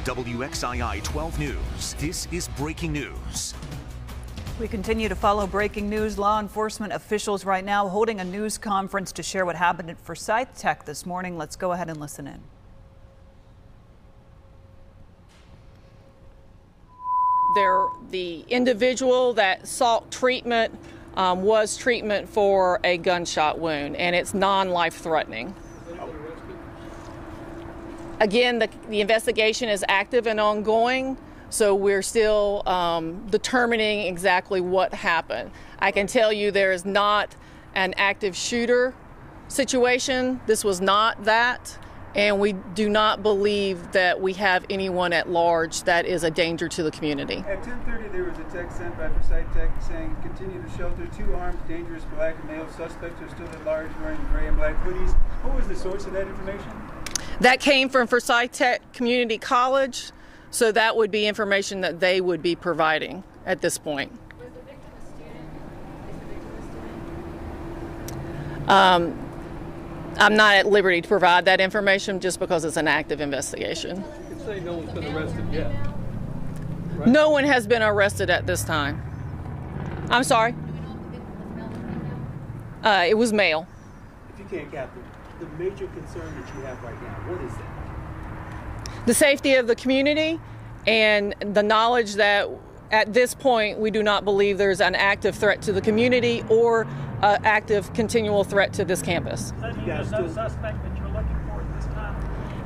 WXII 12 News. This is breaking news. We continue to follow breaking news. Law enforcement officials right now holding a news conference to share what happened at Forsyth Tech this morning. Let's go ahead and listen in. The individual that sought treatment was treatment for a gunshot wound, and it's non-life threatening. Again, the investigation is active and ongoing, so we're still determining exactly what happened. I can tell you there is not an active shooter situation. This was not that. And we do not believe that we have anyone at large that is a danger to the community. At 10:30, there was a text sent by Forsyth Tech saying, continue to shelter. 2 armed, dangerous black and male suspects are still at large wearing gray and black hoodies. What was the source of that information? That came from Forsyth Tech Community College, so that would be information that they would be providing at this point. Was the victim a student? Is the victim a student? I'm not at liberty to provide that information just because it's an active investigation. You can say no one's been arrested yet. Right? No one has been arrested at this time. I'm sorry? Do we know if the victim was male or female? It was male. If you can, Captain, the major concern that you have right now, what is that? The safety of the community and the knowledge that at this point we do not believe there's an active threat to the community or active continual threat to this campus. There's no suspect that you're looking for at this time?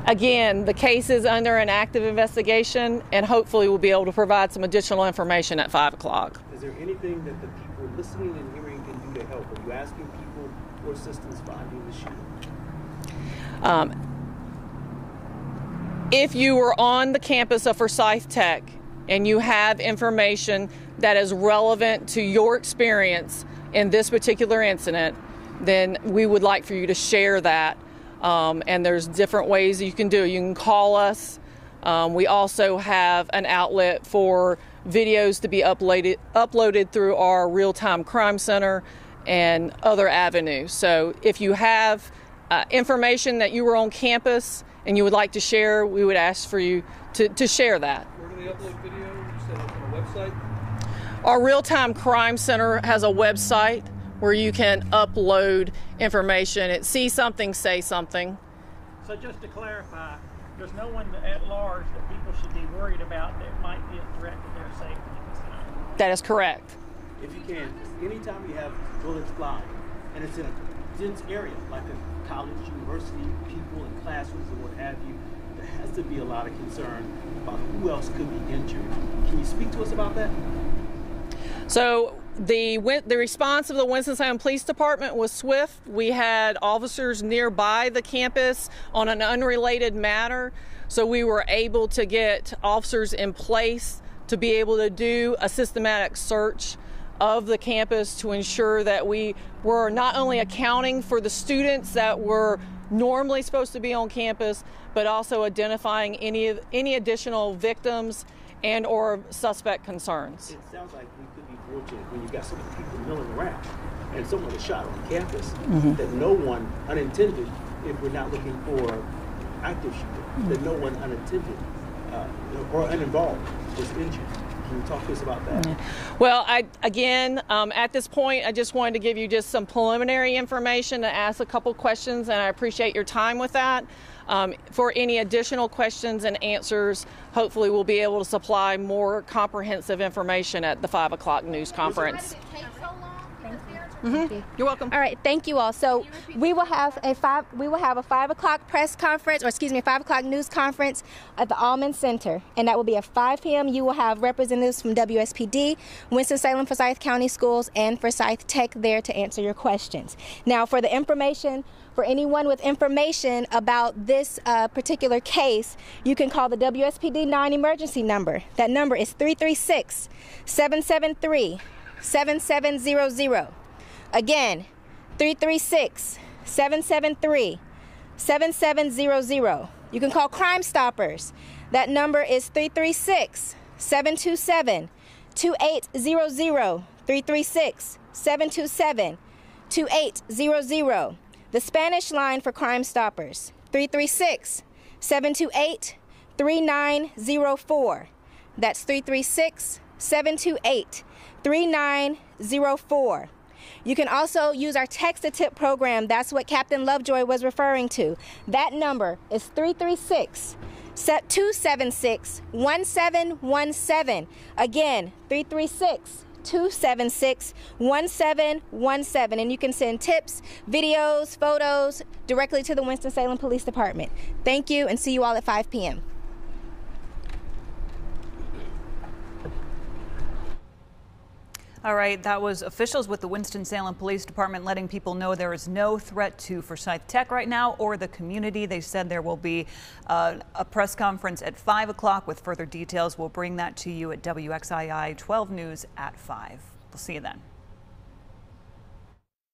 Again, the case is under an active investigation, and hopefully we'll be able to provide some additional information at 5 o'clock. Is there anything that the people listening and hearing can do to help? Are you asking people for assistance finding the shooter? If you were on the campus of Forsyth Tech and you have information that is relevant to your experience in this particular incident, then we would like for you to share that. And there's different ways you can do it. You can call us. We also have an outlet for videos to be uploaded through our real-time crime center and other avenues. So if you have information that you were on campus and you would like to share, we would ask for you to share that. Where do they upload video? You said it's on a website? Our real-time crime center has a website where you can upload information. It's See Something, Say Something. So just to clarify, there's no one at large that people should be worried about that might be a threat to their safety at this time? That is correct. If you can, anytime you have bullets flying, and it's in a dense area, like a college, university, people in classrooms and what have you, there has to be a lot of concern about who else could be injured. Can you speak to us about that? So the response of the Winston-Salem Police Department was swift. We had officers nearby the campus on an unrelated matter, so we were able to get officers in place to be able to do a systematic search of the campus to ensure that we were not only accounting for the students that were normally supposed to be on campus, but also identifying any additional victims and or suspect concerns. It sounds like we could be fortunate when you've got so many people milling around and someone was shot on campus that no one unintended, if we're not looking for active shooter, that no one unintended or uninvolved was injured. Can you talk to us about that? Well, at this point, I just wanted to give you just some preliminary information to ask a couple questions, and I appreciate your time with that. For any additional questions and answers, hopefully we'll be able to supply more comprehensive information at the 5 o'clock news conference. You're welcome. All right, thank you all. So we will have a 5 o'clock press conference, or excuse me, 5 o'clock news conference at the Allman Center, and that will be at 5 p.m. You will have representatives from WSPD, Winston-Salem, Forsyth County Schools, and Forsyth Tech there to answer your questions. Now, for the information, for anyone with information about this particular case, you can call the WSPD 9-emergency number. That number is 336-773-7700. Again, 336-773-7700. You can call Crime Stoppers. That number is 336-727-2800. 336-727-2800. The Spanish line for Crime Stoppers, 336-728-2800. 3904. That's 336-728-3904. You can also use our text-a-tip program. That's what Captain Lovejoy was referring to. That number is 336-276-1717. Again, 336-276-1717. And you can send tips, videos, photos directly to the Winston-Salem Police Department. Thank you, and see you all at 5 p.m. All right, that was officials with the Winston-Salem Police Department letting people know there is no threat to Forsyth Tech right now or the community. They said there will be a press conference at 5 o'clock with further details. We'll bring that to you at WXII 12 News at 5. We'll see you then.